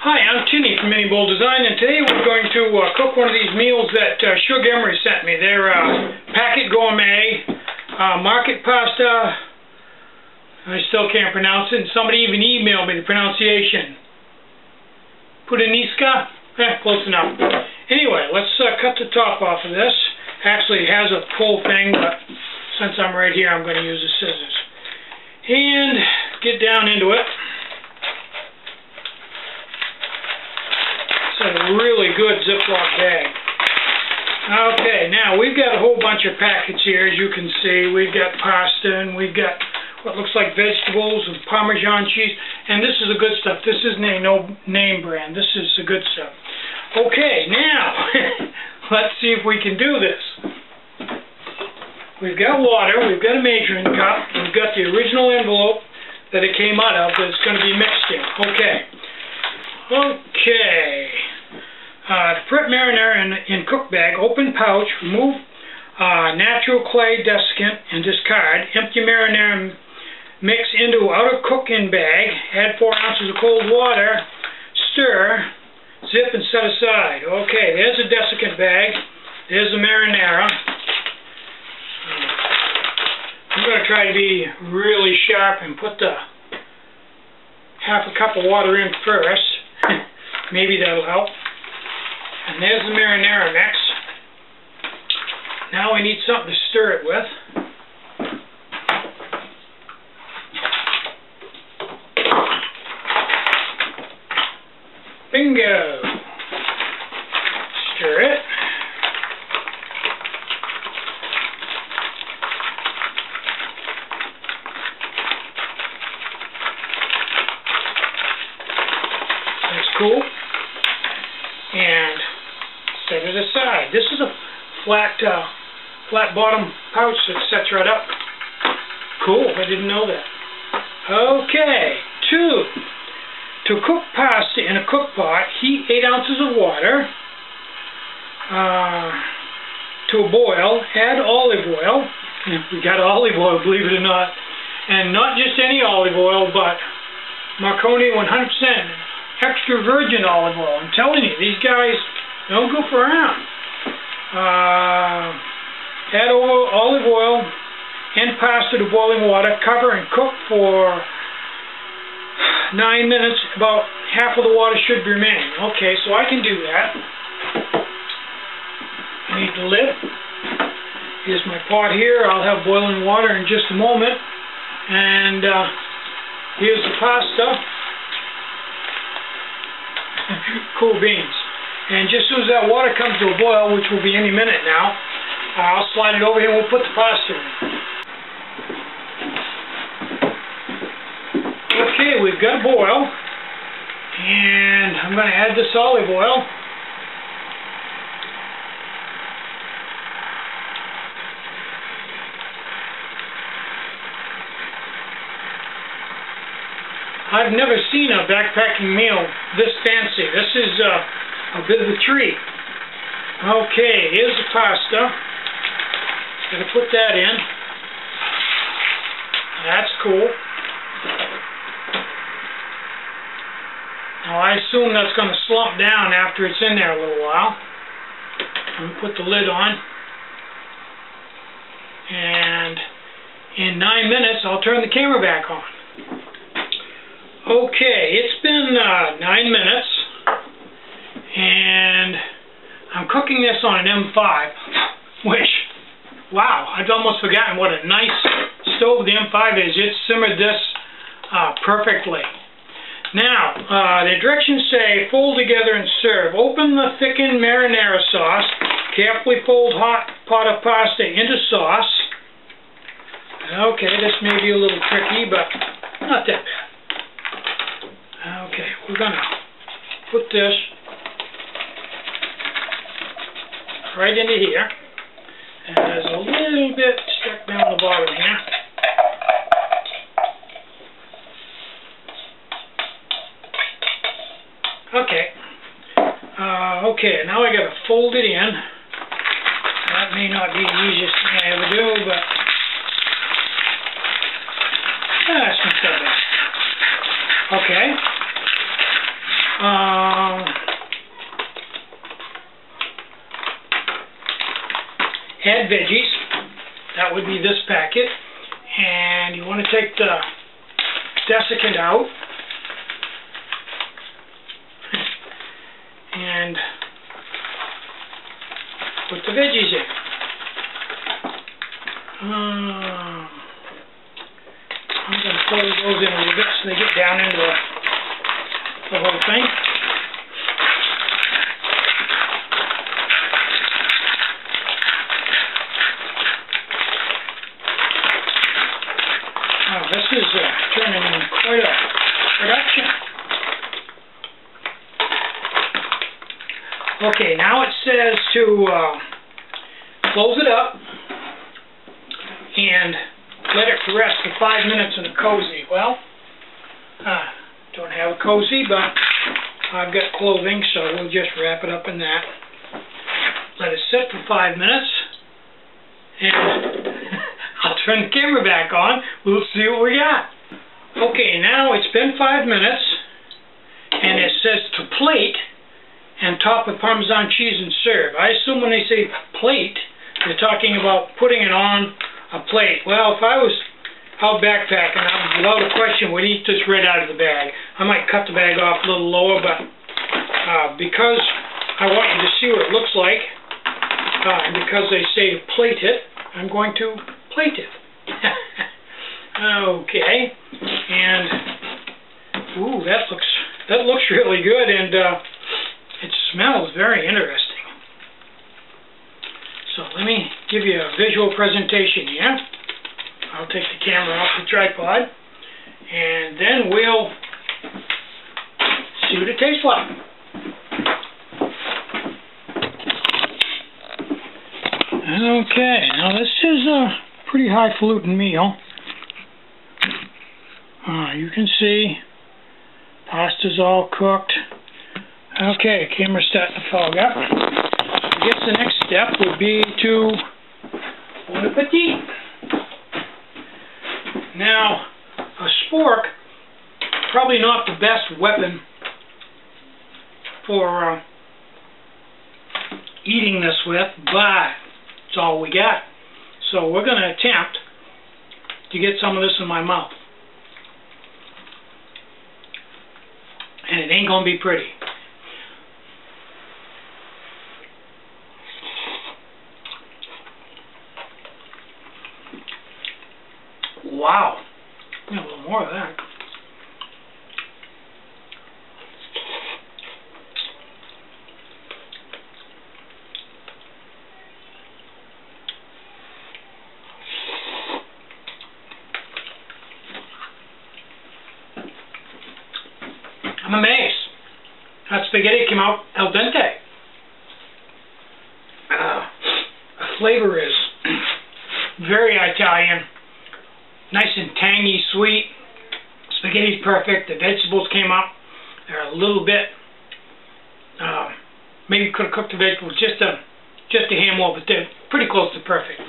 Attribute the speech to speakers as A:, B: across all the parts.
A: Hi, I'm Tinny from Mini Bowl Design, and today we're going to cook one of these meals that Suge Emery sent me. They're packet gourmet, market pasta. I still can't pronounce it, and somebody even emailed me the pronunciation. Pudinisca? Close enough. Anyway, let's cut the top off of this. Actually, it has a pull thing, but since I'm right here, I'm going to use the scissors. And get down into it. It's a really good Ziploc bag. Okay, now we've got a whole bunch of packets here, as you can see. We've got pasta, and we've got what looks like vegetables and Parmesan cheese, and this is the good stuff. This isn't no name brand. This is the good stuff. Okay, now let's see if we can do this. We've got water, we've got a measuring cup, we've got the original envelope that it came out of that's going to be mixed in. Okay. To prep marinara in cook bag, open pouch, remove natural clay desiccant and discard. Empty marinara mix into outer cook-in bag. Add 4 ounces of cold water. Stir. Zip and set aside. Okay, there's a desiccant bag. There's the marinara. I'm going to try to be really sharp and put the half a cup of water in first. Maybe that'll help. And there's the marinara mix. Now we need something to stir it with. Bingo! Stir it. That's cool. And set it aside. This is a flat bottom pouch that sets right up. Cool, I didn't know that. Okay, 2. To cook pasta in a cook pot, heat 8 ounces of water to a boil. Add olive oil. We got olive oil, believe it or not. And not just any olive oil, but Marconi 100% extra virgin olive oil. I'm telling you, these guys don't goof around. Add olive oil and pasta to boiling water. Cover and cook for 9 minutes. About half of the water should remain. Okay, so I can do that. I need the lid. Here's my pot here. I'll have boiling water in just a moment. And here's the pasta. Cool beans. And just as soon as that water comes to a boil, which will be any minute now, I'll slide it over here and we'll put the pasta in. Okay, we've got a boil. And I'm going to add this olive oil. I've never seen a backpacking meal this fancy. This is a bit of a treat. Okay, here's the pasta. Gonna put that in. That's cool. Now I assume that's going to slump down after it's in there a little while. I'm gonna put the lid on. And in 9 minutes, I'll turn the camera back on. Okay, it's been 9 minutes, and I'm cooking this on an M5, which, wow, I'd almost forgotten what a nice stove the M5 is. It simmered this perfectly. Now, the directions say, fold together and serve. Open the thickened marinara sauce. Carefully fold hot pot of pasta into sauce. Okay, this may be a little tricky, but not that bad. Okay, we're going to put this right into here. And there's a little bit stuck down the bottom here. Okay. Okay, now I got to fold it in. That may not be the easiest thing I ever do, but that's not so bad. Okay. Add veggies. That would be this packet. And you want to take the desiccant out. And put the veggies in. I'm going to close those in a little bit so they get down into the whole thing. Oh, this is turning into quite a production. Okay, now it says to close it up and let it rest for 5 minutes in a cozy. Well, don't have a cozy, but I've got clothing, so we'll just wrap it up in that. Let it sit for 5 minutes, and I'll turn the camera back on. We'll see what we got. Okay, now it's been 5 minutes, and it says to plate and top with Parmesan cheese and serve. I assume when they say plate, they're talking about putting it on a plate. Well, if I was out backpacking, I without a question would eat this right out of the bag. I might cut the bag off a little lower, but because I want you to see what it looks like, and because they say to plate it, I'm going to plate it. Okay, and ooh, that looks really good, and it smells very interesting. So let me give you a visual presentation here. I'll take the camera off the tripod, and then we'll see what it tastes like. Okay, now this is a pretty highfalutin meal. You can see pasta's all cooked. Okay, camera's starting to fog up. I guess the next step would be to bon appetit. Now, a spork, probably not the best weapon for eating this with, but it's all we got. So we're going to attempt to get some of this in my mouth. And it ain't going to be pretty. Wow. A little more of that. I'm amazed. That spaghetti came out al dente. The flavor is very Italian. Nice and tangy, sweet. Spaghetti's perfect. The vegetables came up. They're a little bit, maybe could have cooked the vegetables just a hair more, but they're pretty close to perfect.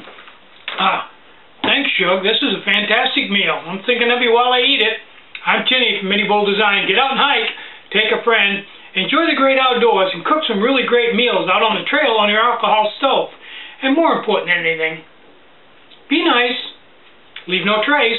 A: Thanks, Shug. This is a fantastic meal. I'm thinking of you while I eat it. I'm Tinny from Mini Bowl Design. Get out and hike, take a friend, enjoy the great outdoors, and cook some really great meals out on the trail on your alcohol stove. And more important than anything, be nice, leave no trace.